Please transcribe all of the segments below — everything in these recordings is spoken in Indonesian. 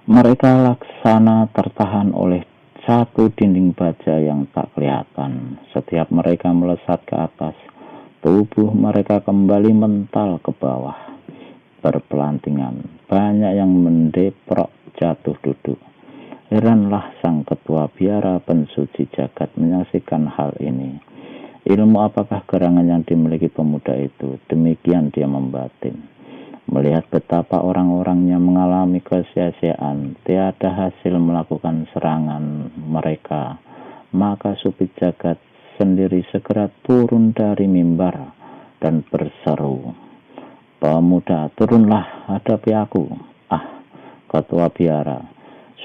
Mereka laksana tertahan oleh satu dinding baja yang tak kelihatan. Setiap mereka melesat ke atas, tubuh mereka kembali mental ke bawah, berpelantingan. Banyak yang mendeprok jatuh duduk. Heranlah sang ketua biara pensuci jagat menyaksikan hal ini. Ilmu apakah gerangan yang dimiliki pemuda itu? Demikian dia membatin. Melihat betapa orang-orangnya mengalami kesia-siaan, tiada hasil melakukan serangan mereka, maka Supit Jagat sendiri segera turun dari mimbar dan berseru, "Pemuda, turunlah, hadapi aku." "Ah, ketua biara,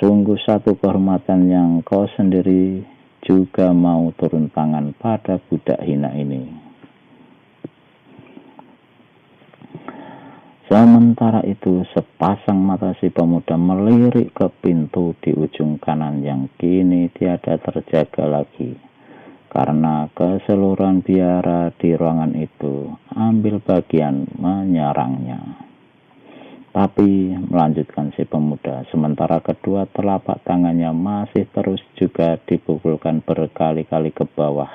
sungguh satu kehormatan yang kau sendiri juga mau turun tangan pada budak hina ini." Sementara itu, sepasang mata si pemuda melirik ke pintu di ujung kanan yang kini tiada terjaga lagi, karena keseluruhan biara di ruangan itu ambil bagian menyerangnya. Tapi, melanjutkan si pemuda, sementara kedua telapak tangannya masih terus juga dipukulkan berkali-kali ke bawah,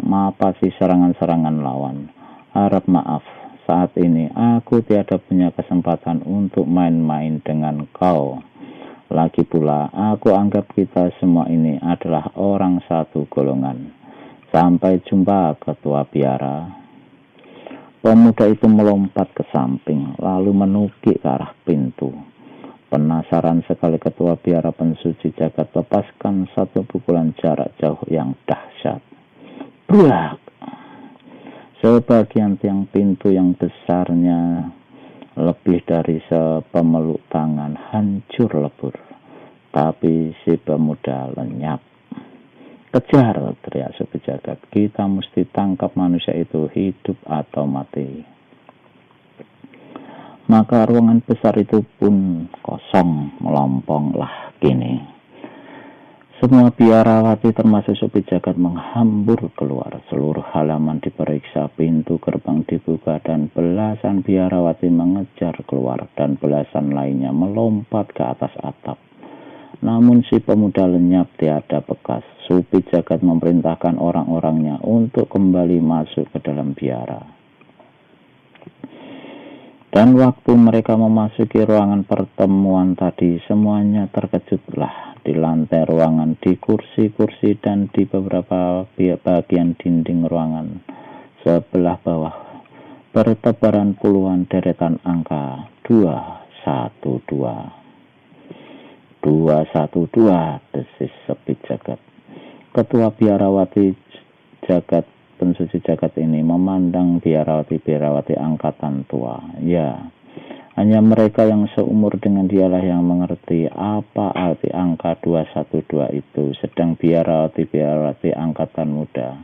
mapasi serangan-serangan lawan. "Harap maaf, saat ini aku tiada punya kesempatan untuk main-main dengan kau. Lagi pula, aku anggap kita semua ini adalah orang satu golongan. Sampai jumpa, ketua biara." Pemuda itu melompat ke samping, lalu menukik ke arah pintu. Penasaran sekali ketua biara pensuci jagat lepaskan satu pukulan jarak jauh yang dahsyat. Brak! Sebagian tiang pintu yang besarnya lebih dari sepemeluk tangan hancur lebur. Tapi si pemuda lenyap. "Kejar!" teriak Supit Jagat. "Kita mesti tangkap manusia itu hidup atau mati." Maka ruangan besar itu pun kosong melomponglah kini. Semua biarawati termasuk Supit Jagat menghambur keluar. Seluruh halaman diperiksa, pintu gerbang dibuka, dan belasan biarawati mengejar keluar, dan belasan lainnya melompat ke atas atap. Namun si pemuda lenyap tiada bekas. Supit Jagat memerintahkan orang-orangnya untuk kembali masuk ke dalam biara. Dan waktu mereka memasuki ruangan pertemuan tadi, semuanya terkejutlah. Di lantai ruangan, di kursi-kursi, dan di beberapa bagian dinding ruangan sebelah bawah bertebaran puluhan deretan angka 212. 212, desis Supit Jagat. Ketua biarawati jagat pensuci jagat ini memandang biarawati-biarawati angkatan tua. Ya, hanya mereka yang seumur dengan dialah yang mengerti apa arti angka 212 itu. Sedang biarawati-biarawati angkatan muda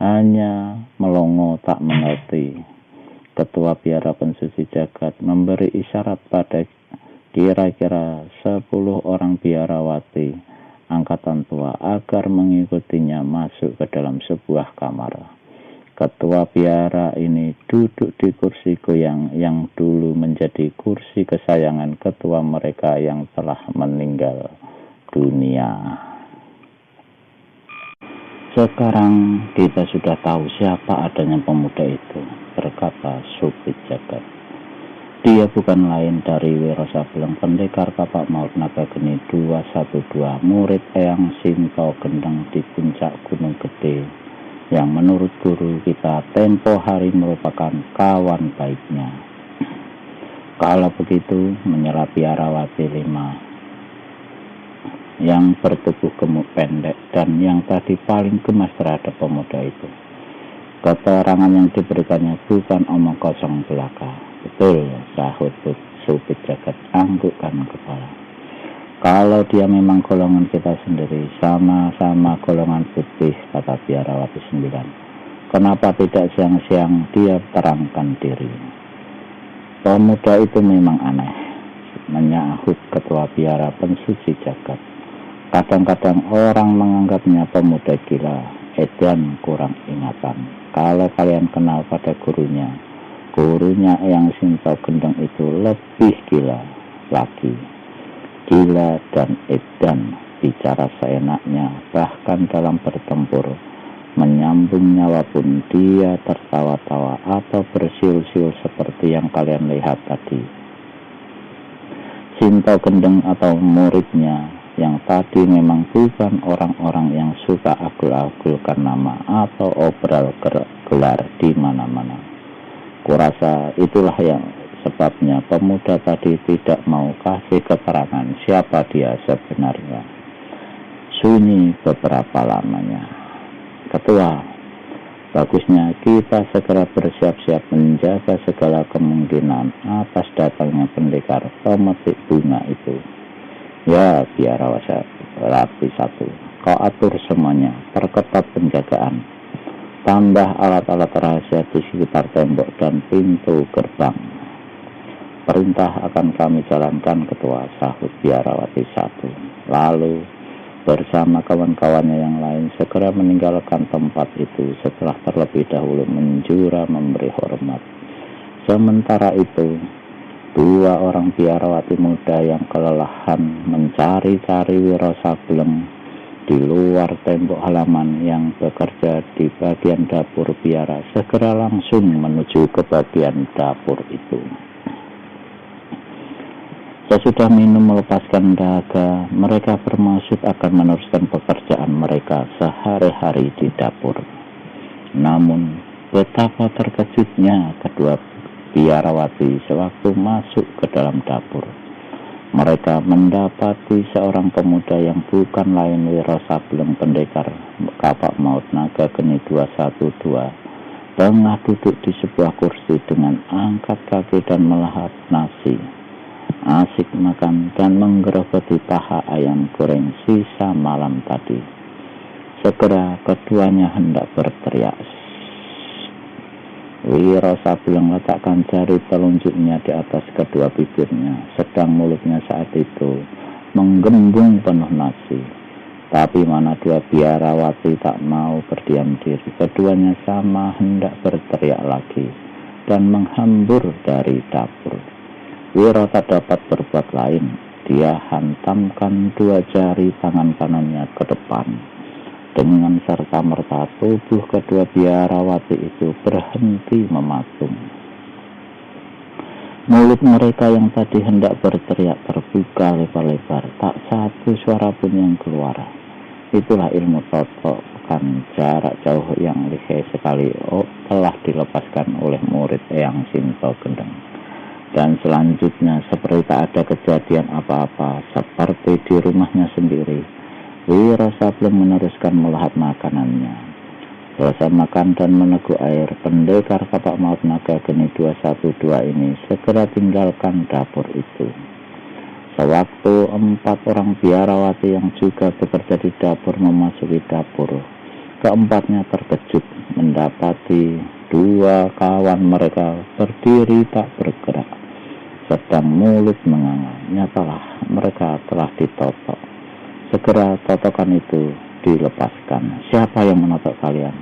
hanya melongo tak mengerti. Ketua biara pensuci jagat memberi isyarat pada kira-kira 10 orang biarawati angkatan tua agar mengikutinya masuk ke dalam sebuah kamar. Ketua biara ini duduk di kursi goyang yang dulu menjadi kursi kesayangan ketua mereka yang telah meninggal dunia. "Sekarang kita sudah tahu siapa adanya pemuda itu," berkata Supit Jagat. "Dia bukan lain dari Wiro Sableng, pendekar kapak maut naga geni 212, murid Eyang Sinto Gendeng di puncak Gunung Gede, yang menurut guru kita tempo hari merupakan kawan baiknya." "Kalau begitu," menyela biarawati 5 yang bertubuh gemuk pendek dan yang tadi paling gemas terhadap pemuda itu, "keterangan yang diberikannya bukan omong kosong belaka." "Betul," sahut Supit Jagat anggukkan kepala. "Kalau dia memang golongan kita sendiri, sama-sama golongan putih," kata biarawati 9. "Kenapa tidak siang-siang dia terangkan diri?" "Pemuda itu memang aneh," menyahut ketua biara pensuci jagat. "Kadang-kadang orang menganggapnya pemuda gila, edan kurang ingatan. Kalau kalian kenal pada gurunya Eyang Sinto Gendeng itu lebih gila lagi. gila dan edan, bicara seenaknya, bahkan dalam bertempur, menyambung nyawa pun dia tertawa-tawa atau bersiul-siul seperti yang kalian lihat tadi. Sinto Gendeng atau muridnya yang tadi memang bukan orang-orang yang suka agul-agulkan nama atau obral gelar di mana-mana. Kurasa itulah yang sebabnya pemuda tadi tidak mau kasih keterangan siapa dia sebenarnya. Sunyi beberapa lamanya. Ketua, bagusnya kita segera bersiap-siap menjaga segala kemungkinan atas datangnya pendekar pemetik bunga itu. Ya, biarawati satu, kau atur semuanya, perketat penjagaan, tambah alat-alat rahasia di sekitar tembok dan pintu gerbang. Perintah akan kami jalankan, Ketua, sahut biarawati satu. Lalu bersama kawan-kawannya yang lain segera meninggalkan tempat itu setelah terlebih dahulu menjura memberi hormat. Sementara itu, dua orang biarawati muda yang kelelahan mencari-cari Wiro Sableng di luar tembok halaman yang bekerja di bagian dapur biara segera langsung menuju ke bagian dapur itu. Sesudah minum melepaskan dahaga, mereka bermaksud akan meneruskan pekerjaan mereka sehari-hari di dapur. Namun, betapa terkejutnya kedua biarawati sewaktu masuk ke dalam dapur. Mereka mendapati seorang pemuda yang bukan lain Wiro Sableng pendekar Kapak Maut Naga Geni 212 tengah duduk di sebuah kursi dengan angkat kaki dan melahap nasi, asik makan dan menggerogoti paha ayam goreng sisa malam tadi. Segera keduanya hendak berteriak. Wiro Sableng letakkan jari telunjuknya di atas kedua bibirnya, sedang mulutnya saat itu menggembung penuh nasi. Tapi mana dua biarawati tak mau berdiam diri. Keduanya sama hendak berteriak lagi dan menghambur dari dapur. Wiro tak dapat berbuat lain. Dia hantamkan dua jari tangan kanannya ke depan. Dengan serta-merta tubuh kedua biarawati itu berhenti mematung. Mulut mereka yang tadi hendak berteriak terbuka lebar-lebar, tak satu suara pun yang keluar. Itulah ilmu totokan jarak jauh yang lihai sekali telah dilepaskan oleh murid Eyang Sinto Gendeng. Dan selanjutnya seperti tak ada kejadian apa-apa, seperti di rumahnya sendiri, Wiro Sableng meneruskan melahap makanannya. Selesai makan dan meneguk air, pendekar Kapak Maut Naga Geni 212 ini segera tinggalkan dapur itu. Sewaktu 4 orang biarawati yang juga bekerja di dapur memasuki dapur, keempatnya terkejut mendapati dua kawan mereka berdiri tak bergerak, sedang mulut menganga. Nyatalah mereka telah ditotok. Segera totokan itu dilepaskan. Siapa yang menotok kalian?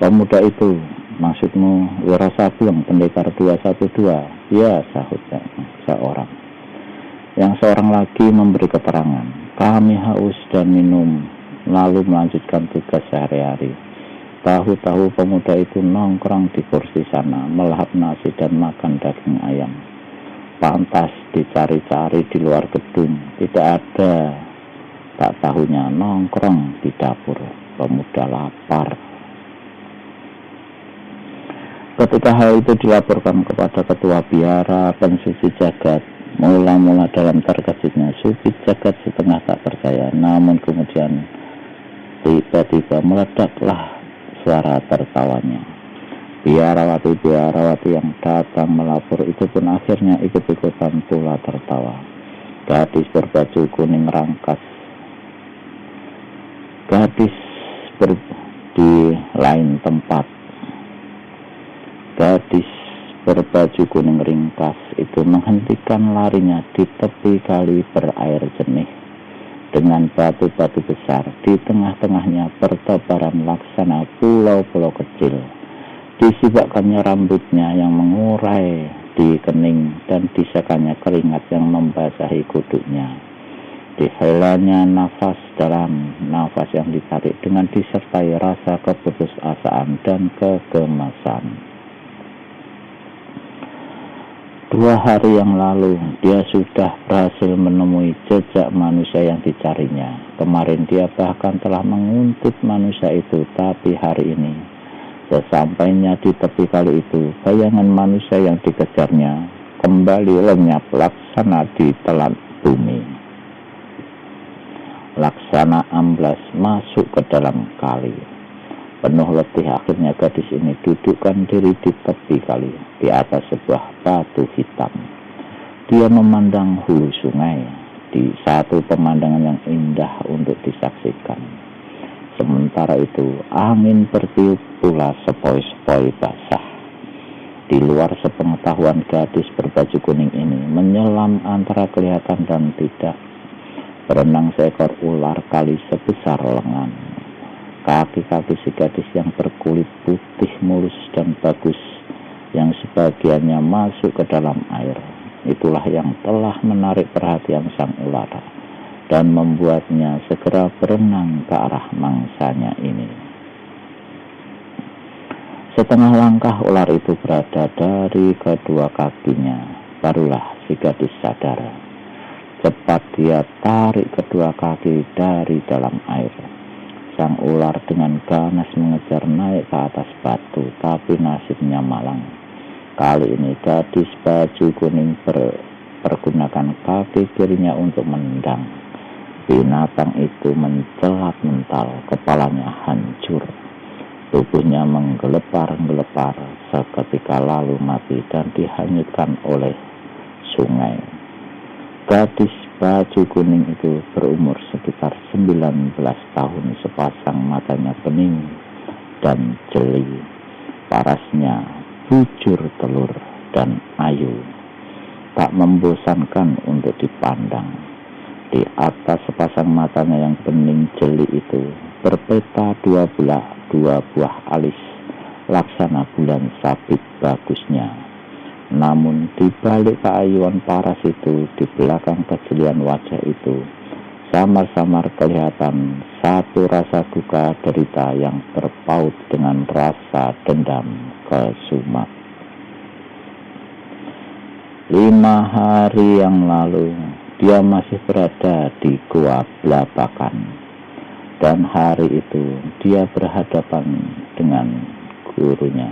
Pemuda itu, maksudmu Wiro Sableng pendekar 212? Ya, sahutnya seorang. Yang seorang lagi memberi keterangan. Kami haus dan minum, lalu melanjutkan tugas sehari-hari. Tahu-tahu pemuda itu nongkrong di kursi sana, melahap nasi dan makan daging ayam. Pantas dicari-cari di luar gedung, tidak ada. Tak tahunya nongkrong di dapur. Pemuda lapar. Ketika hal itu dilaporkan kepada ketua biara Pensuci Jagat, mula-mula dalam terkejutnya Suci Jagat setengah tak percaya. Namun kemudian tiba-tiba meledaklah suara tertawanya. Biarawati-biarawati yang datang melapor itu pun akhirnya ikut-ikutan pula tertawa. Gadis berbaju kuning rangkas, di lain tempat. Gadis berbaju kuning ringkas itu menghentikan larinya di tepi kali berair jernih dengan batu-batu besar. Di tengah-tengahnya bertebaran laksana pulau-pulau kecil. Disibakkannya rambutnya yang mengurai di kening dan disekannya keringat yang membasahi kuduknya. Dihelanya nafas dalam, nafas yang ditarik dengan disertai rasa keputusasaan dan kegemasan. 2 hari yang lalu, dia sudah berhasil menemui jejak manusia yang dicarinya. Kemarin dia bahkan telah menguntit manusia itu, tapi hari ini, sesampainya di tepi kali itu, bayangan manusia yang dikejarnya kembali lenyap laksana ditelan bumi. Laksana amblas masuk ke dalam kali. Penuh letih, akhirnya gadis ini dudukkan diri di tepi kali, di atas sebuah batu hitam. Dia memandang hulu sungai, di satu pemandangan yang indah untuk disaksikan. Sementara itu, angin bertiup pula sepoi-sepoi basah. Di luar sepengetahuan gadis berbaju kuning ini, menyelam antara kelihatan dan tidak, berenang seekor ular kali sebesar lengan. Kaki-kaki si gadis yang berkulit putih mulus dan bagus, yang sebagiannya masuk ke dalam air, itulah yang telah menarik perhatian sang ular dan membuatnya segera berenang ke arah mangsanya ini. Setengah langkah ular itu berada dari kedua kakinya, barulah si gadis sadar. Cepat dia tarik kedua kaki dari dalam air. Sang ular dengan ganas mengejar naik ke atas batu, tapi nasibnya malang. Kali ini gadis baju kuning pergunakan kaki kirinya untuk menendang. Binatang itu mencelat mental, kepalanya hancur. Tubuhnya menggelepar-gelepar, seketika lalu mati dan dihanyutkan oleh sungai. Gadis baju kuning itu berumur sekitar 19 tahun, sepasang matanya bening dan jeli, parasnya bujur telur dan ayu, tak membosankan untuk dipandang. Di atas sepasang matanya yang bening jeli itu berpeta dua buah alis laksana bulan sabit bagusnya. Namun di balik keayuan paras itu, di belakang kejelian wajah itu, samar-samar kelihatan satu rasa duka derita yang berpaut dengan rasa dendam kesumat. 5 hari yang lalu, dia masih berada di Gua Blabakan, dan hari itu dia berhadapan dengan gurunya.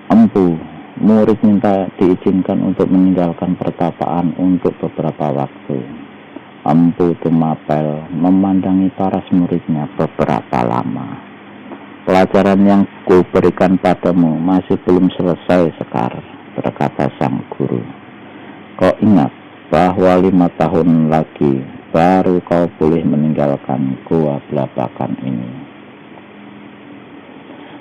Empu, murid minta diizinkan untuk meninggalkan pertapaan untuk beberapa waktu. Empu Tumapel memandangi paras muridnya beberapa lama. Pelajaran yang kuberikan padamu masih belum selesai, Sekar, berkata sang guru. Kau ingat bahwa 5 tahun lagi baru kau boleh meninggalkan Gua Blabakan ini.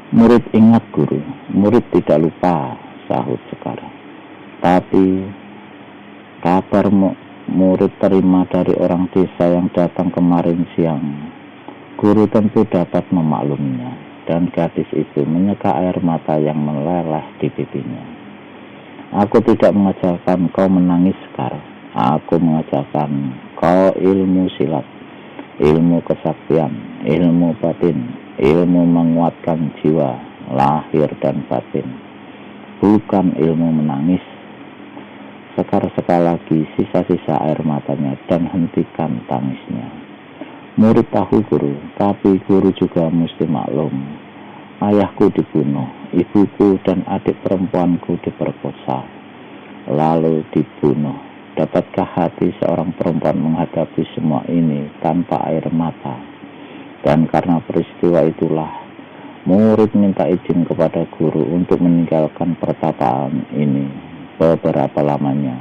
Murid ingat, guru. Murid tidak lupa, sahut Sekar. Tapi kabar murid terima dari orang desa yang datang kemarin siang, guru tentu dapat memakluminya. Dan gadis itu menyeka air mata yang meleleh di pipinya. Aku tidak mengajarkan kau menangis, Sekar. Aku mengajarkan kau ilmu silat, ilmu kesaktian, ilmu batin, ilmu menguatkan jiwa, lahir dan batin, bukan ilmu menangis. Sekar sekali lagi sisa-sisa air matanya dan hentikan tangisnya. Murid tahu, guru, tapi guru juga mesti maklum. Ayahku dibunuh, ibuku dan adik perempuanku diperkosa, lalu dibunuh. Dapatkah hati seorang perempuan menghadapi semua ini tanpa air mata? Dan karena peristiwa itulah, murid minta izin kepada guru untuk meninggalkan pertapaan ini beberapa lamanya,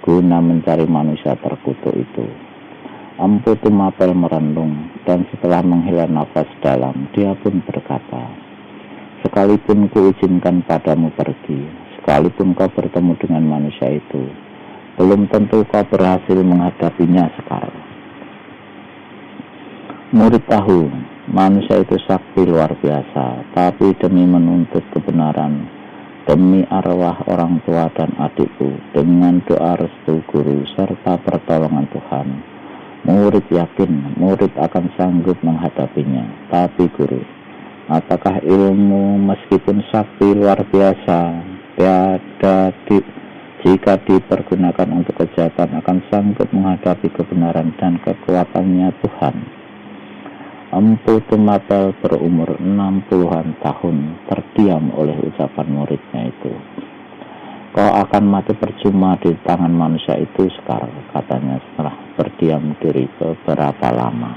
guna mencari manusia terkutuk itu. Empu Tumapel merenung, dan setelah menghela nafas dalam, dia pun berkata, sekalipun kuizinkan padamu pergi, sekalipun kau bertemu dengan manusia itu, belum tentu kau berhasil menghadapinya sekarang. Murid tahu, manusia itu sakti luar biasa, tapi demi menuntut kebenaran, demi arwah orang tua dan adikku, dengan doa restu guru serta pertolongan Tuhan, murid yakin murid akan sanggup menghadapinya. Tapi guru, apakah ilmu meskipun sakti luar biasa jika dipergunakan untuk kejahatan akan sanggup menghadapi kebenaran dan kekuatannya Tuhan? Empu Tumapel berumur 60-an tahun terdiam oleh ucapan muridnya itu. Kau akan mati percuma di tangan manusia itu, Sekar, katanya setelah berdiam diri beberapa lama.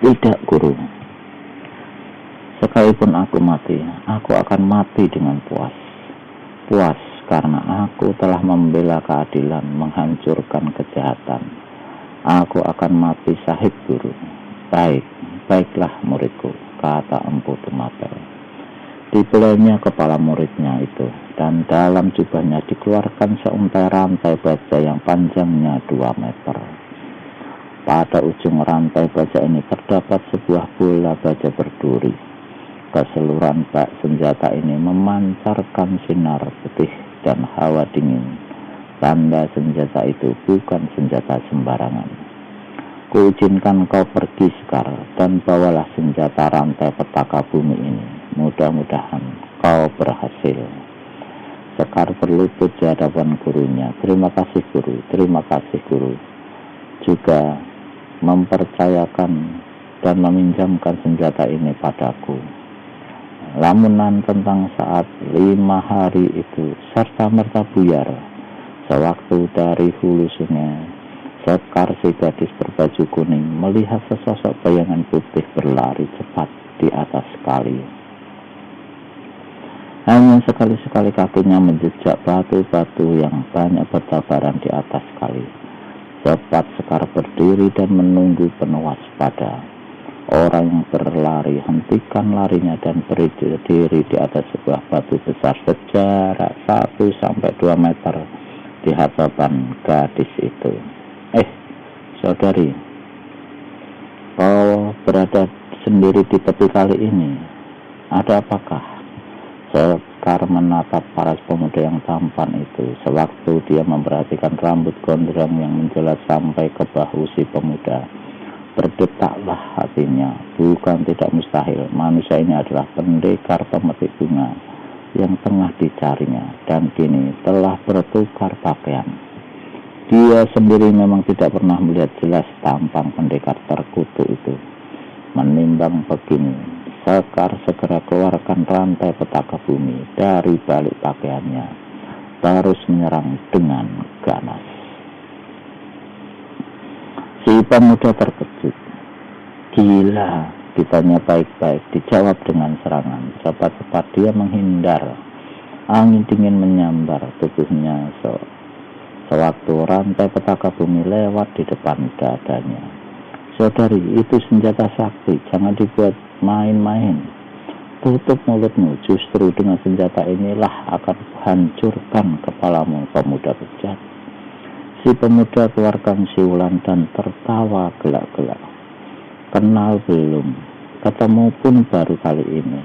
Tidak, guru. Sekalipun aku mati, aku akan mati dengan puas. Puas karena aku telah membela keadilan, menghancurkan kejahatan. Aku akan mati syahid, guru. Baiklah muridku, kata Empu Tumapel. Dibelainya kepala muridnya itu, dan dalam jubahnya dikeluarkan seuntai rantai baja yang panjangnya 2 meter. Pada ujung rantai baja ini terdapat sebuah bola baja berduri. Keseluruhan senjata ini memancarkan sinar putih dan hawa dingin. Tanda senjata itu bukan senjata sembarangan. Kuizinkan kau pergi, Sekar, dan bawalah senjata rantai petaka bumi ini. Mudah-mudahan kau berhasil. Sekar berlutut di hadapan gurunya. Terima kasih, guru. Terima kasih, guru. Juga mempercayakan dan meminjamkan senjata ini padaku. Lamunan tentang saat 5 hari itu serta merta buyar. Sewaktu dari hulu sungai, Sekar si gadis berbaju kuning melihat sesosok bayangan putih berlari cepat di atas kali. Hanya sekali-sekali kakinya menjejak batu-batu yang banyak bertabaran di atas kali. Cepat Sekar berdiri dan menunggu penuh waspada. Orang yang berlari hentikan larinya dan berdiri di atas sebuah batu besar sejarak 1-2 meter di hadapan gadis itu. Saudari, kau berada sendiri di tepi kali ini. Ada apakah? Sekar menatap paras pemuda yang tampan itu sewaktu dia memperhatikan rambut gondrong yang menjelat sampai ke bahu si pemuda. Berdetaklah hatinya. Bukan tidak mustahil manusia ini adalah pendekar pemetik bunga yang tengah dicarinya, dan kini telah bertukar pakaian. Dia sendiri memang tidak pernah melihat jelas tampang pendekar terkutuk itu. Menimbang begini, Sekar segera keluarkan rantai petaka bumi dari balik pakaiannya, terus menyerang dengan ganas. Si pemuda terkejut. Gila, ditanya baik-baik, dijawab dengan serangan. Cepat-cepat dia menghindar. Angin dingin menyambar tubuhnya sewaktu rantai petaka bumi lewat di depan dadanya. Saudari, itu senjata sakti, jangan dibuat main-main. Tutup mulutmu, justru dengan senjata inilah akan hancurkan kepalamu, pemuda bejat. Si pemuda keluarkan siulan dan tertawa gelak-gelak. Kenal belum? Ketemu pun baru kali ini.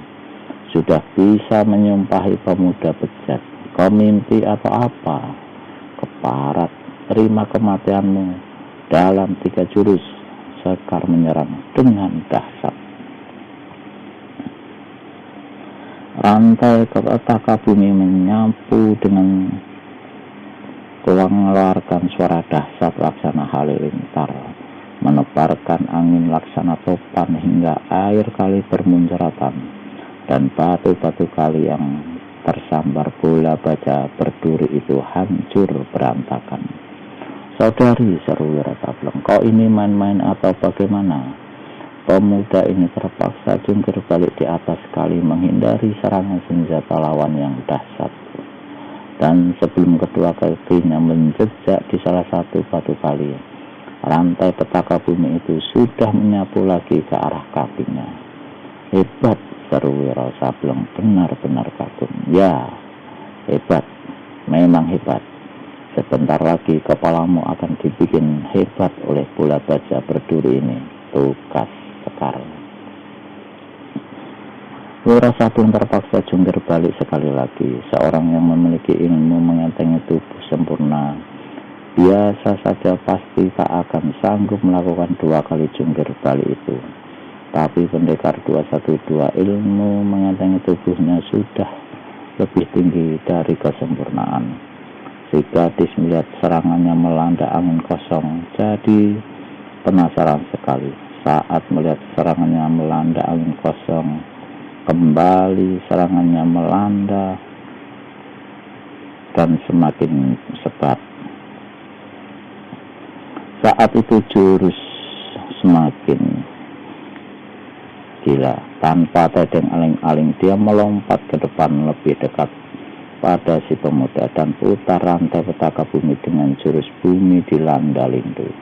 Sudah bisa menyumpahi pemuda bejat. Kau mimpi atau apa? Keparat, terima kematianmu. Dalam 3 jurus, Sekar menyerang dengan dahsyat. Rantai petaka bumi menyapu dengan mengeluarkan suara dahsyat laksana halilintar, menebarkan angin laksana topan hingga air kali bermunceratan, dan batu-batu kali yang tersambar bola baja berduri itu hancur berantakan. Saudari, seru Wira Sableng, kau ini main-main atau bagaimana? Pemuda ini terpaksa jungkir balik di atas kali menghindari serangan senjata lawan yang dahsyat. Dan sebelum kedua kakinya menjejak di salah satu batu kali, rantai petaka bumi itu sudah menyapu lagi ke arah kakinya. Hebat, seru Wira Sableng, benar-benar kagum. Ya, hebat, memang hebat. Sebentar lagi kepalamu akan dibikin hebat oleh bola baja berduri ini. Tugas Sekar. Wira Sableng terpaksa jungkir balik sekali lagi. Seorang yang memiliki ilmu mengentengi tubuh sempurna biasa saja pasti tak akan sanggup melakukan 2 kali jungkir balik itu. Tapi pendekar 212 ilmu mengentengi tubuhnya sudah lebih tinggi dari kesempurnaan. Si gadis melihat serangannya melanda angin kosong, jadi penasaran sekali. Saat melihat serangannya melanda angin kosong, kembali serangannya melanda dan semakin sebat. Saat itu jurus semakin gila. Tanpa tedeng aling-aling dia melompat ke depan lebih dekat pada si pemuda dan putar rantai petaka bumi dengan jurus bumi dilanda lindu.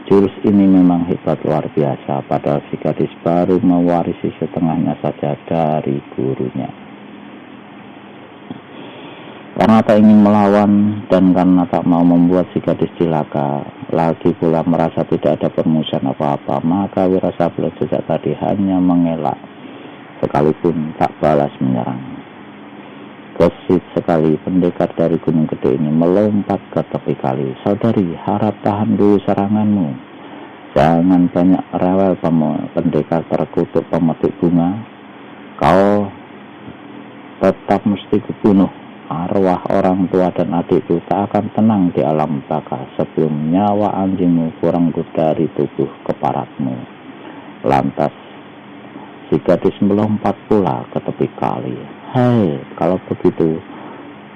Jurus ini memang hebat luar biasa, padahal si gadis baru mewarisi setengahnya saja dari gurunya. Karena tak ingin melawan dan karena tak mau membuat si gadis celaka, lagi pula merasa tidak ada permusuhan apa-apa, maka Wira Sableng sejak tadi hanya mengelak, sekalipun tak balas menyerang. Gesit sekali pendekar dari Gunung Gede ini melompat ke tepi kali. Saudari, harap tahan dulu seranganmu. Jangan banyak rewel, pendekar terkutuk pemetik bunga. Kau tetap mesti kubunuh. Arwah orang tua dan adikku tak akan tenang di alam baka sebelum nyawa anjingmu kurang dari tubuh keparatmu. Lantas si gadis melompat pula ke tepi kali. Hei, kalau begitu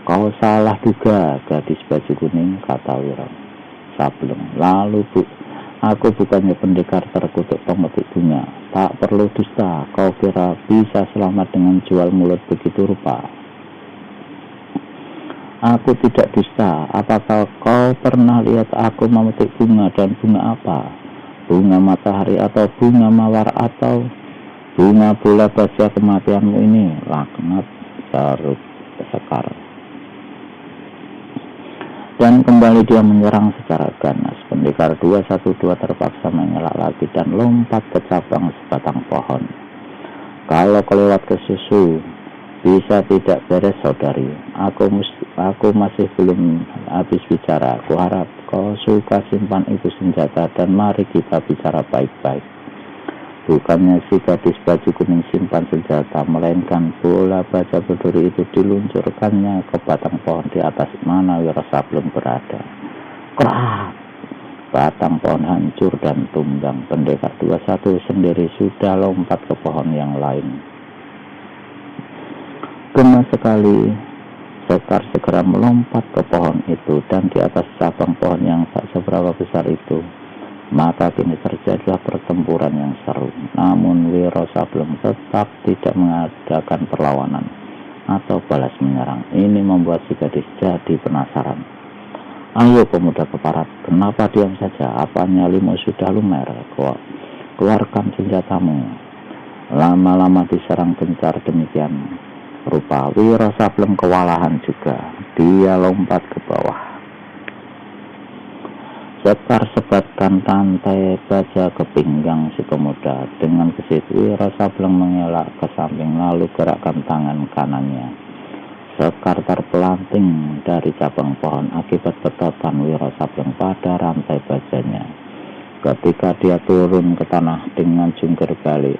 kau salah duga, gadis baju kuning, kata Wira Sableng. Lalu aku bukannya pendekar terkutuk pemetik bunga. Tak perlu dusta, kau kira bisa selamat dengan jual mulut begitu rupa? Aku tidak dusta. Apakah kau pernah lihat aku memetik bunga, dan bunga apa? Bunga matahari atau bunga mawar atau bunga bola baja kematianmu ini? Laknat, Sarut Sekar. Dan kembali dia menyerang secara ganas. Pendekar 212 terpaksa mengelak lagi dan lompat ke cabang sebatang pohon. Kalau kelewat ke susu, bisa tidak beres, saudari. Aku masih belum habis bicara. Aku harap kau suka simpan itu senjata dan mari kita bicara baik-baik. Bukannya si gadis baju kuning simpan senjata, melainkan bola baja berduri itu diluncurkannya ke batang pohon di atas mana Wira Sableng berada. Krak! Batang pohon hancur dan tumbang. Pendekar 21 sendiri sudah lompat ke pohon yang lain. Gemas sekali, Sekar segera melompat ke pohon itu, dan di atas cabang pohon yang tak seberapa besar itu, maka kini terjadilah pertempuran yang seru. Namun Wira Sableng tetap tidak mengadakan perlawanan atau balas menyerang. Ini membuat si gadis jadi penasaran. Ayo pemuda keparat, kenapa diam saja? Apa nyalimu sudah lumer? Keluarkan senjatamu. Lama-lama diserang gencar demikian rupa, Wira Sableng kewalahan juga. Dia lompat ke bawah. Sekar sebatkan rantai baja ke pinggang si pemuda. Dengan gesit Wira Sableng mengelak ke samping lalu gerakkan tangan kanannya. Sekar terpelanting dari cabang pohon akibat betotan Wira Sableng pada rantai bajanya. Ketika dia turun ke tanah dengan jungkir balik,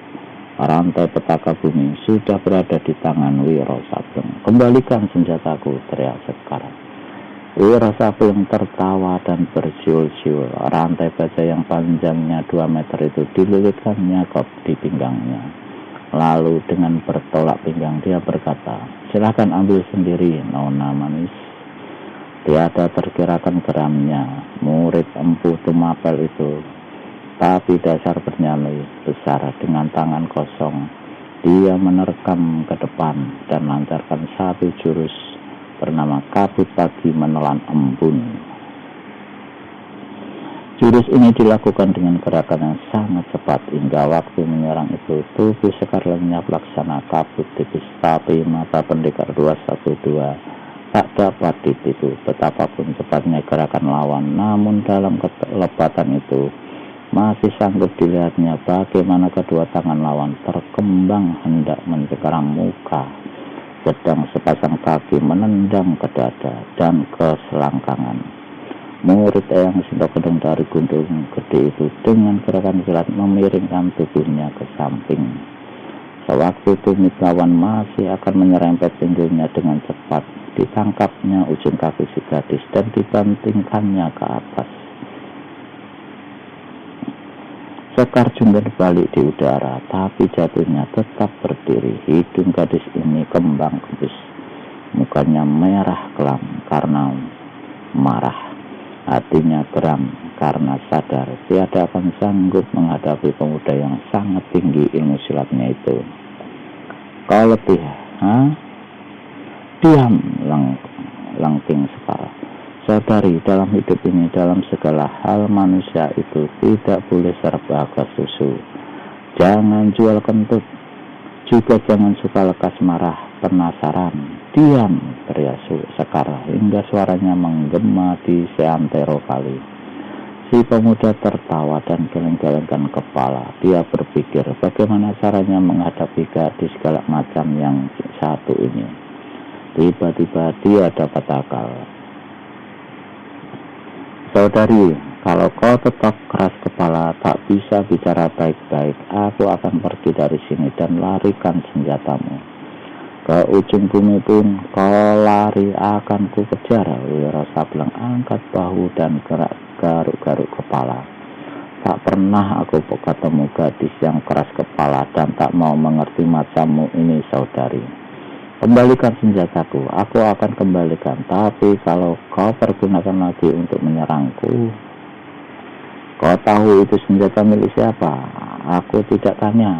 rantai petaka bumi sudah berada di tangan Wira Sableng. Kembalikan senjataku, teriak Sekar. Wira Sableng tertawa dan bersiul-siul. Rantai baja yang panjangnya 2 meter itu dililitkannya di pinggangnya. Lalu dengan bertolak pinggang dia berkata, silakan ambil sendiri, nona manis. Tiada terkirakan geramnya murid Empu Tumapel itu. Tapi dasar bernyali besar, dengan tangan kosong dia menerkam ke depan dan lancarkan satu jurus bernama kabut pagi menelan embun. Jurus ini dilakukan dengan gerakan yang sangat cepat hingga waktu menyerang itu tubuh Sekar lenyap laksana kabut tipis. Tapi mata pendekar 212 tak dapat ditipu betapapun cepatnya gerakan lawan. Namun dalam kelepatan itu Masih sanggup dilihatnya bagaimana kedua tangan lawan terkembang hendak mencengkeram muka, sedang sepasang kaki menendang ke dada dan ke selangkangan. Murid Eyang Sintokedong dari Gunung Gede itu dengan gerakan silat memiringkan tubuhnya ke samping. Sewaktu tumit lawan masih akan menyerempet pinggulnya dengan cepat, ditangkapnya ujung kaki si gadis dan dibantingkannya ke atas. Sekar jungkir balik di udara, tapi jatuhnya tetap berdiri. Hidung gadis ini kembang kempis, mukanya merah kelam karena marah, hatinya geram karena sadar tiada akan sanggup menghadapi pemuda yang sangat tinggi ilmu silatnya itu. Kau letih, Diam, langking Sekar. Saudari, dalam hidup ini, dalam segala hal manusia itu tidak boleh serba kesusu. Jangan jual kentut, juga jangan suka lekas marah, penasaran. Diam, teriak Sekar hingga suaranya menggema di seantero kali. Si pemuda tertawa dan geleng-gelengkan kepala. Dia berpikir bagaimana caranya menghadapi gadis galak macam yang satu ini. Tiba-tiba dia dapat akal. Saudari, kalau kau tetap keras kepala, tak bisa bicara baik-baik, aku akan pergi dari sini dan larikan senjatamu. Ke ujung bumi pun kau lari akan ku kejar. Wiro Sableng angkat bahu dan gerak garuk-garuk kepala. Tak pernah aku ketemu gadis yang keras kepala dan tak mau mengerti macammu ini, saudari. Kembalikan senjataku, aku akan kembalikan. Tapi kalau kau pergunakan lagi untuk menyerangku, kau tahu itu senjata milik siapa? Aku tidak tanya.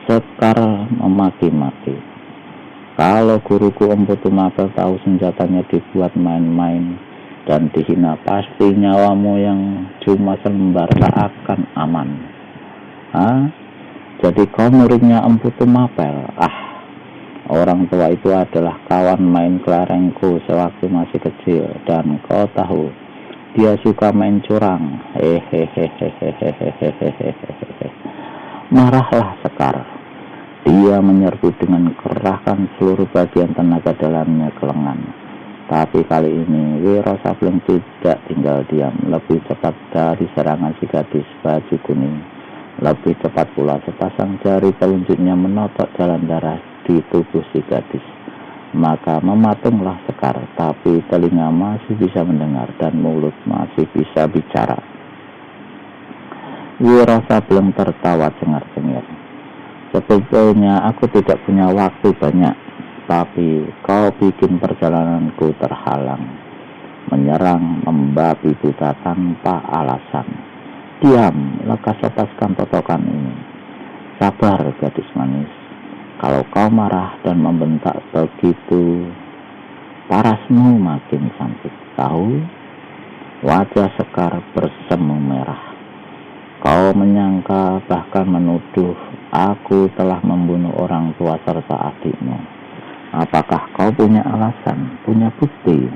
Sekar memaki-maki. Kalau guruku Empu Tumapel tahu senjatanya dibuat main-main dan dihina, pasti nyawamu yang cuma selembar tak akan aman. Jadi kau muridnya Empu Tumapel? Orang tua itu adalah kawan main kelerengku sewaktu masih kecil, dan kau tahu dia suka main curang. Marahlah Sekar. Dia menyerbu dengan kerahkan seluruh bagian tenaga dalamnya ke lengan. Tapi kali ini Wiro Sableng tidak tinggal diam. Lebih cepat dari serangan si gadis baju kuning, lebih cepat pula sepasang jari telunjuknya menotok jalan darah di tubuh si gadis. Maka mematunglah Sekar, tapi telinga masih bisa mendengar dan mulut masih bisa bicara. Wiro Sableng tertawa cengar-cengir. Sebetulnya aku tidak punya waktu banyak, tapi kau bikin perjalananku terhalang. Menyerang membabi buta tanpa alasan. Diam, lekas lepaskan totokan ini. Sabar gadis manis. Kalau kau marah dan membentak begitu, parasmu makin cantik. Tahu? Wajah Sekar bersemu merah. Kau menyangka, bahkan menuduh aku telah membunuh orang tua serta adikmu. Apakah kau punya alasan, punya bukti?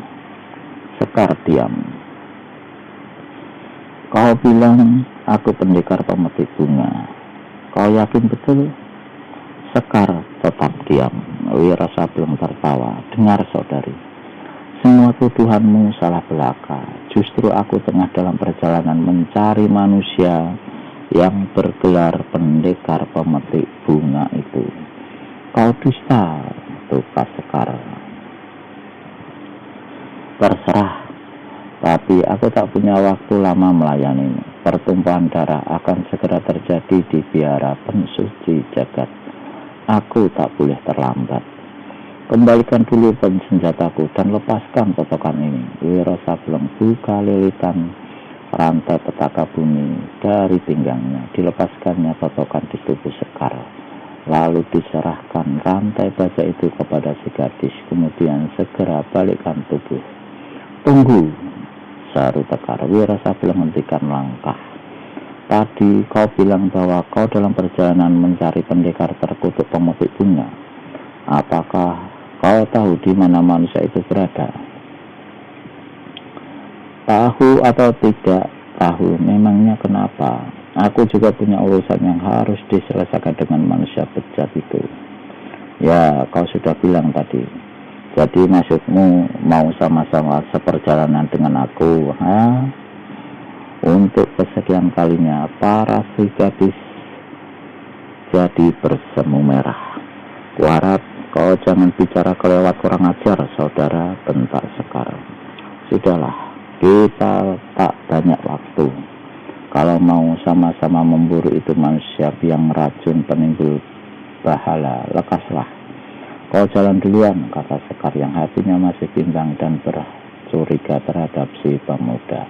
Sekar diam. Kau bilang aku pendekar pemetik bunga. Kau yakin betul? Sekar tetap diam. Wiro Sableng tertawa. Dengar saudari, semua tuduhanmu salah belaka. Justru aku tengah dalam perjalanan mencari manusia yang bergelar pendekar pemetik bunga itu. Kau dusta, tukas Sekar. Terserah, tapi aku tak punya waktu lama melayanimu. Pertumpahan darah akan segera terjadi di biara pensuci jagat. Aku tak boleh terlambat. Kembalikan dulu senjataku dan lepaskan totokan ini. Wiro Sableng buka lilitan rantai petaka bumi dari pinggangnya. Dilepaskannya totokan di tubuh Sekar. Lalu diserahkan rantai baja itu kepada si gadis. Kemudian segera balikkan tubuh. Tunggu, seru Sekar. Wiro Sableng menghentikan langkah. Tadi kau bilang bahwa kau dalam perjalanan mencari pendekar terkutuk pemetik bunga. Apakah kau tahu di mana manusia itu berada? Tahu atau tidak, tahu memangnya kenapa. Aku juga punya urusan yang harus diselesaikan dengan manusia bejat itu. Ya, kau sudah bilang tadi. Jadi maksudmu mau sama-sama seperjalanan dengan aku, ha? Untuk kesekian kalinya para si gadis jadi bersemu merah. Kuharap kau jangan bicara kelewat, kurang ajar, saudara, bentak Sekar. Sudahlah, kita tak banyak waktu. Kalau mau sama-sama memburu itu manusia biang racun penimbul bahala, lekaslah. Kau jalan duluan, kata Sekar yang hatinya masih bimbang dan bercuriga terhadap si pemuda.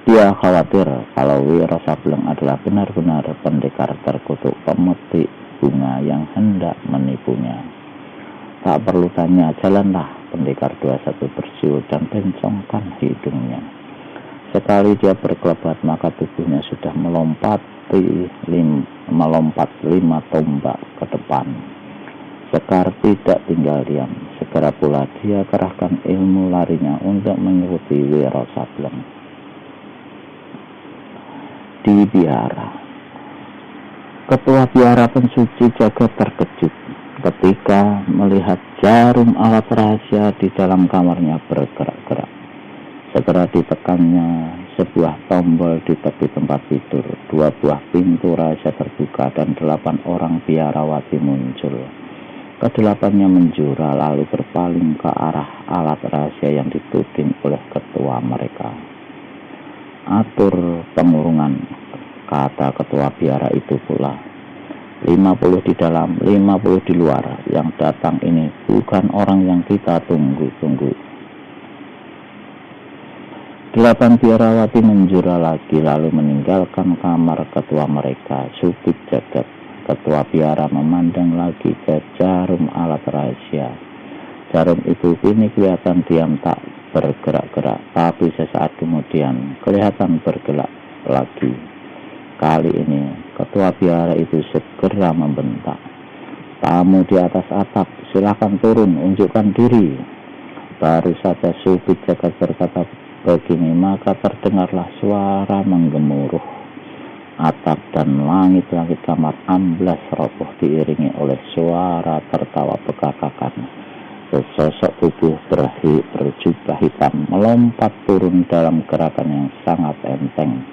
Dia khawatir kalau Wiro Sableng adalah benar-benar pendekar terkutuk pemetik bunga yang hendak menipunya. Tak perlu tanya, jalanlah, pendekar 21 bersiul dan bencongkan hidungnya. Sekali dia berkelebat, maka tubuhnya sudah melompat 5 tombak ke depan. Sekar tidak tinggal diam. Segera pula dia kerahkan ilmu larinya untuk mengikuti Wiro Sableng. Di biara, ketua biara pensuci jagat terkejut ketika melihat jarum alat rahasia di dalam kamarnya bergerak-gerak. Segera ditekannya sebuah tombol di tepi tempat tidur. 2 buah pintu rahasia terbuka dan 8 orang biarawati muncul. Kedelapannya menjura lalu berpaling ke arah alat rahasia yang dituding oleh ketua mereka. Atur pengurungan, kata ketua biara itu pula. 50 di dalam, 50 di luar. Yang datang ini bukan orang yang kita tunggu-tunggu. 8 biarawati menjura lagi lalu meninggalkan kamar ketua mereka, Supit Jagat. Ketua biara memandang lagi ke jarum alat rahasia. Jarum itu kini kelihatan diam tak bergerak-gerak, tapi sesaat kemudian kelihatan bergerak lagi. Kali ini ketua biara itu segera membentak, "Tamu di atas atap, silakan turun, unjukkan diri." Baru saja Supit Jagat berkata begini, maka terdengarlah suara menggemuruh. Atap dan langit-langit kamar amblas roboh diiringi oleh suara tertawa begagakan. Sesosok tubuh berjubah hitam melompat turun dalam gerakan yang sangat enteng.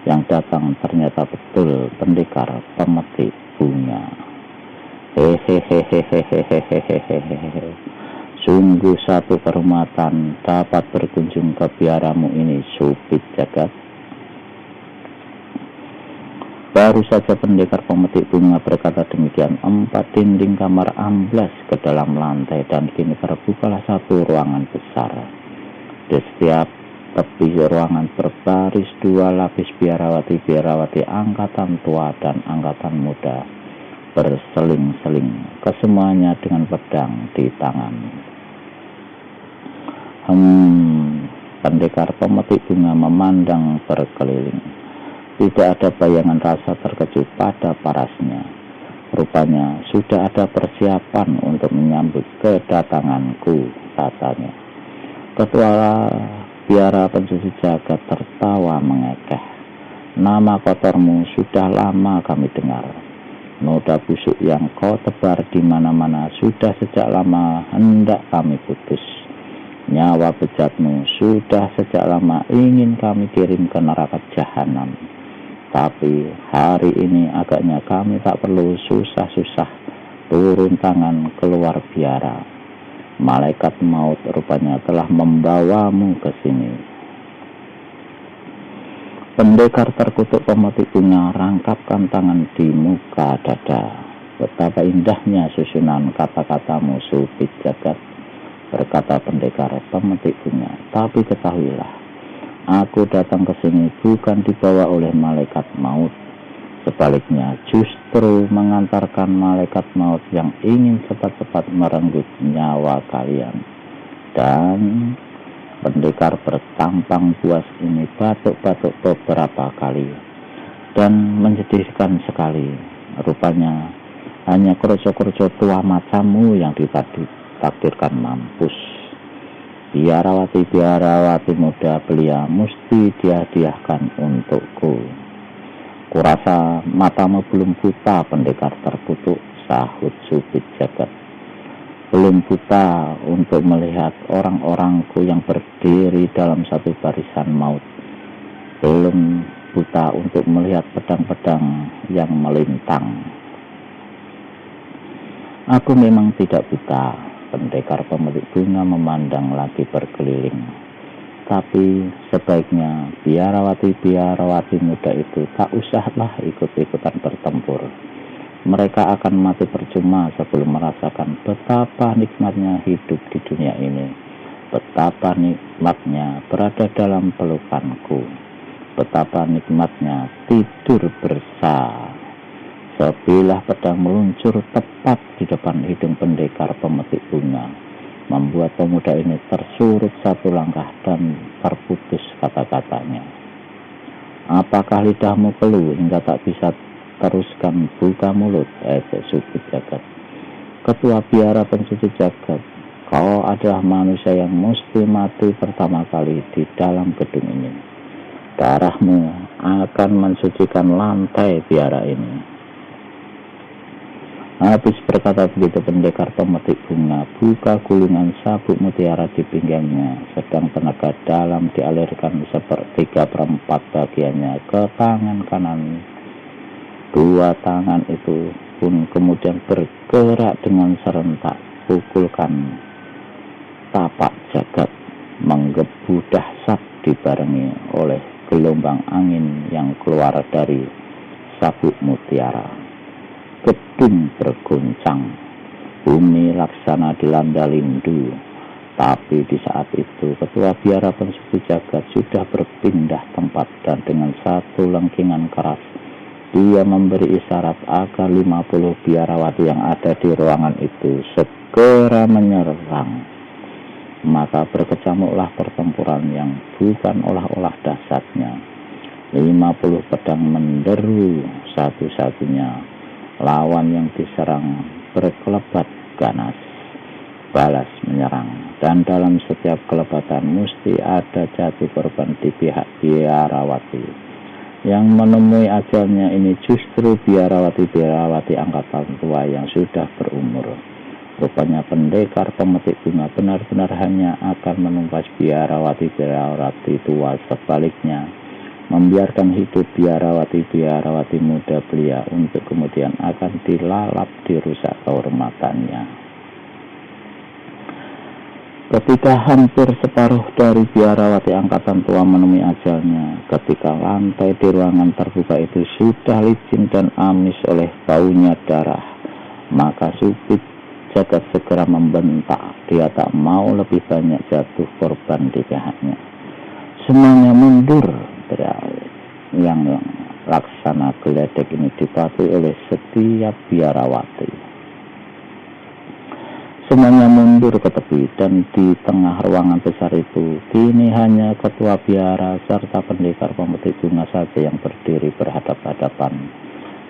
Yang datang ternyata betul pendekar pemetik bunga. Hehehehehehehehehehe. Sungguh satu kehormatan dapat berkunjung ke biaramu ini, Supit Jagat. Baru saja pendekar pemetik bunga berkata demikian, 4 dinding kamar amblas ke dalam lantai dan kini terbukalah satu ruangan besar. Di setiap tepi ruangan berbaris 2 lapis biarawati angkatan tua dan angkatan muda berseling-seling, kesemuanya dengan pedang di tangan. Pendekar pemetik bunga memandang berkeliling. Tidak ada bayangan rasa terkejut pada parasnya. Rupanya sudah ada persiapan untuk menyambut kedatanganku, katanya. Ketua biara pensuci jagat tertawa mengekeh. Nama kotormu sudah lama kami dengar. Noda busuk yang kau tebar di mana-mana sudah sejak lama hendak kami putus. Nyawa bejatmu sudah sejak lama ingin kami kirim ke neraka jahanam. Tapi hari ini agaknya kami tak perlu susah-susah turun tangan keluar biara. Malaikat maut rupanya telah membawamu ke sini. Pendekar terkutuk pemetik bunga rangkapkan tangan di muka dada. Betapa indahnya susunan kata-katamu, Supit Jagat, berkata pendekar pemetik bunga. Tapi ketahuilah, aku datang ke sini bukan dibawa oleh malaikat maut. Sebaliknya, justru mengantarkan malaikat maut yang ingin cepat-cepat merenggut nyawa kalian. Dan pendekar bertampang buas ini batuk-batuk beberapa kali dan menyedihkan sekali. Rupanya hanya kroco-kroco tua macammu yang ditakdirkan mampus. Biarawati muda belia mesti dihadiahkan untukku. Kurasa matamu belum buta, pendekar terkutuk, sahut Supit Jagat. Belum buta untuk melihat orang-orangku yang berdiri dalam satu barisan maut. Belum buta untuk melihat pedang-pedang yang melintang. Aku memang tidak buta. Pendekar pemetik bunga memandang lagi berkeliling. Tapi sebaiknya biarawati muda itu tak usahlah ikut-ikutan bertempur. Mereka akan mati percuma sebelum merasakan betapa nikmatnya hidup di dunia ini. Betapa nikmatnya berada dalam pelukanku. Betapa nikmatnya tidur bersama. Sebilah pedang meluncur tepat di depan hidung pendekar pemetik bunga, membuat pemuda ini tersurut satu langkah dan terputus kata-katanya. Apakah lidahmu keluh hingga tak bisa teruskan buka mulut? Supit Jagat. Ketua biara pensuci jagat, kau adalah manusia yang mesti mati pertama kali di dalam gedung ini. Darahmu akan mensucikan lantai biara ini. Habis berkata begitu, pendekar pemetik bunga buka gulungan sabuk mutiara di pinggangnya, sedang tenaga dalam dialirkan 3/4 bagiannya ke tangan kanan. Dua tangan itu pun kemudian bergerak dengan serentak, pukulkan tapak jagat, menggebu dahsyat dibarengi oleh gelombang angin yang keluar dari sabuk mutiara. Gedung berguncang, bumi laksana dilanda lindu. Tapi di saat itu ketua biara pensuci jagat sudah berpindah tempat dan dengan satu lengkingan keras dia memberi isyarat agar 50 biarawati yang ada di ruangan itu segera menyerang. Maka berkecamuklah pertempuran yang bukan olah-olah dahsyatnya. 50 pedang menderu satu-satunya. Lawan yang diserang berkelebat ganas, balas menyerang, dan dalam setiap kelebatan mesti ada jatuh korban di pihak biarawati. Yang menemui ajalnya ini justru biarawati angkatan tua yang sudah berumur. Rupanya pendekar pemetik bunga benar-benar hanya akan menumpas biarawati tua. Sebaliknya membiarkan hidup biarawati muda belia untuk kemudian akan dilalap, dirusak kehormatannya. Ketika hampir separuh dari biarawati angkatan tua menemui ajalnya, ketika lantai di ruangan terbuka itu sudah licin dan amis oleh baunya darah, maka Supit Jagat segera membentak. Dia tak mau lebih banyak jatuh korban di pihaknya. Semuanya mundur. Yang laksana geledek ini dipatuhi oleh setiap biarawati. Semuanya mundur ke tepi, dan di tengah ruangan besar itu kini hanya ketua biara serta pendekar pemetik bunga saja yang berdiri berhadap-hadapan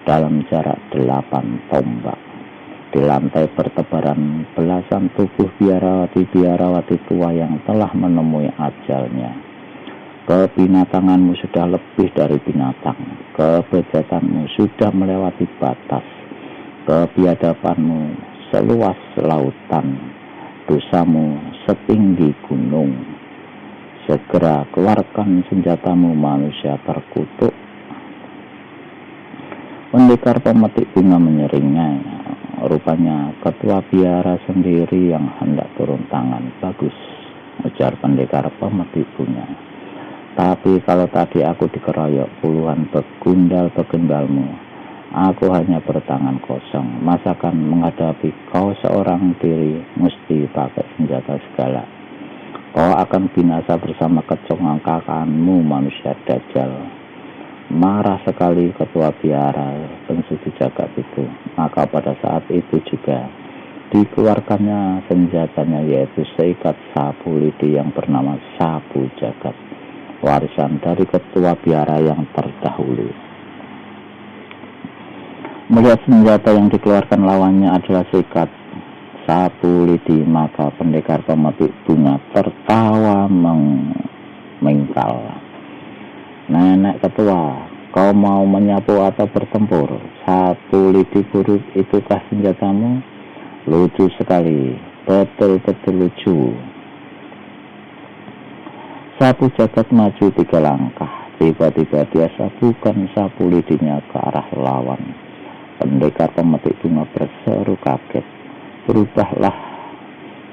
dalam jarak 8 tombak. Di lantai bertebaran belasan tubuh biarawati tua yang telah menemui ajalnya. Kebinatanganmu sudah lebih dari binatang. Kebejatanmu sudah melewati batas. Kebiadabanmu seluas lautan. Dosamu setinggi gunung. Segera keluarkan senjatamu, manusia terkutuk. Pendekar pemetik bunga menyeringai. Rupanya ketua biara sendiri yang hendak turun tangan. Bagus, ujar pendekar pemetik bunga. Tapi kalau tadi aku dikeroyok puluhan begundal-begundalmu, aku hanya bertangan kosong. Masakan menghadapi kau seorang diri mesti pakai senjata segala. Kau akan binasa bersama kecongkakanmu, manusia dajjal. Marah sekali ketua biara pensuci jagat itu. Maka pada saat itu juga dikeluarkannya senjatanya, yaitu seikat sapu lidi yang bernama sapu jagat, warisan dari ketua biara yang terdahulu. Melihat senjata yang dikeluarkan lawannya adalah seikat sapu lidi, maka pendekar pemetik bunga tertawa memengkal. Nenek ketua, kau mau menyapu atau bertempur? Sapu lidi buruk itukah senjatamu? Lucu sekali, betul-betul lucu. Sapu jagat maju 3 langkah. Tiba-tiba dia sapukan sapu lidinya ke arah lawan. Pendekar pemetik bunga berseru kaget. Berubahlah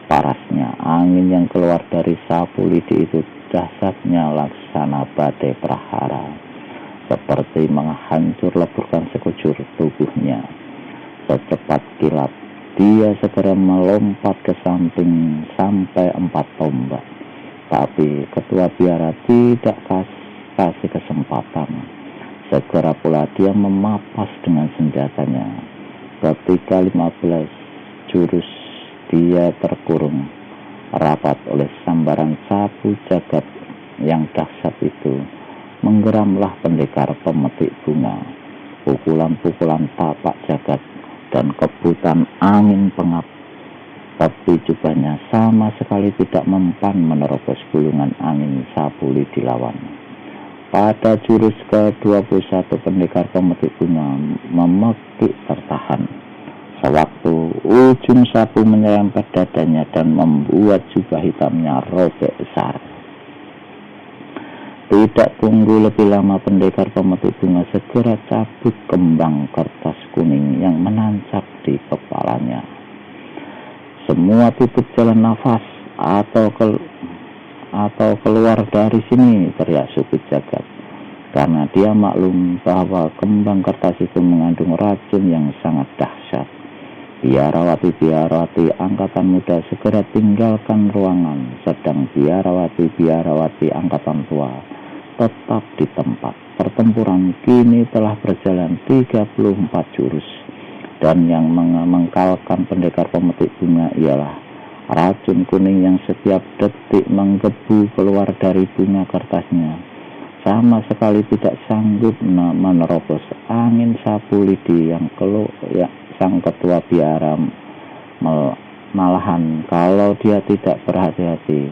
parasnya. Angin yang keluar dari sapu lidi itu dahsyatnya laksana badai prahara, seperti menghancur leburkan sekujur tubuhnya. Secepat kilat dia segera melompat ke samping sampai 4 tombak. Tapi ketua biara tidak kasih kesempatan. Segera pula dia memapas dengan senjatanya. Ketika 15 jurus dia terkurung rapat oleh sambaran sapu jagat yang dahsyat itu, menggeramlah pendekar pemetik bunga. Pukulan-pukulan tapak jagat dan kebutan angin pengap tapi jubahnya sama sekali tidak mempan menerobos gulungan angin sapu lidi lawan. Pada jurus ke-21 pendekar pemetik bunga memekik tertahan. Sewaktu ujung sapu menyerempet dadanya dan membuat jubah hitamnya robek besar. Tidak tunggu lebih lama, pendekar pemetik bunga segera cabut kembang kertas kuning yang menancap di kepalanya. Semua tutup jalan nafas atau keluar dari sini, teriak suku jagat. Karena dia maklum bahwa kembang kertas itu mengandung racun yang sangat dahsyat. Biarawati angkatan muda segera tinggalkan ruangan, sedang biarawati angkatan tua tetap di tempat. Pertempuran kini telah berjalan 34 jurus. Dan yang mengkalkan pendekar pemetik bunga ialah racun kuning yang setiap detik menggebu keluar dari bunga kertasnya. Sama sekali tidak sanggup menerobos angin sapu lidi yang sang ketua biara. Malahan kalau dia tidak berhati-hati,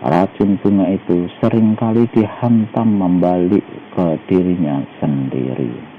racun bunga itu seringkali dihantam membalik ke dirinya sendiri.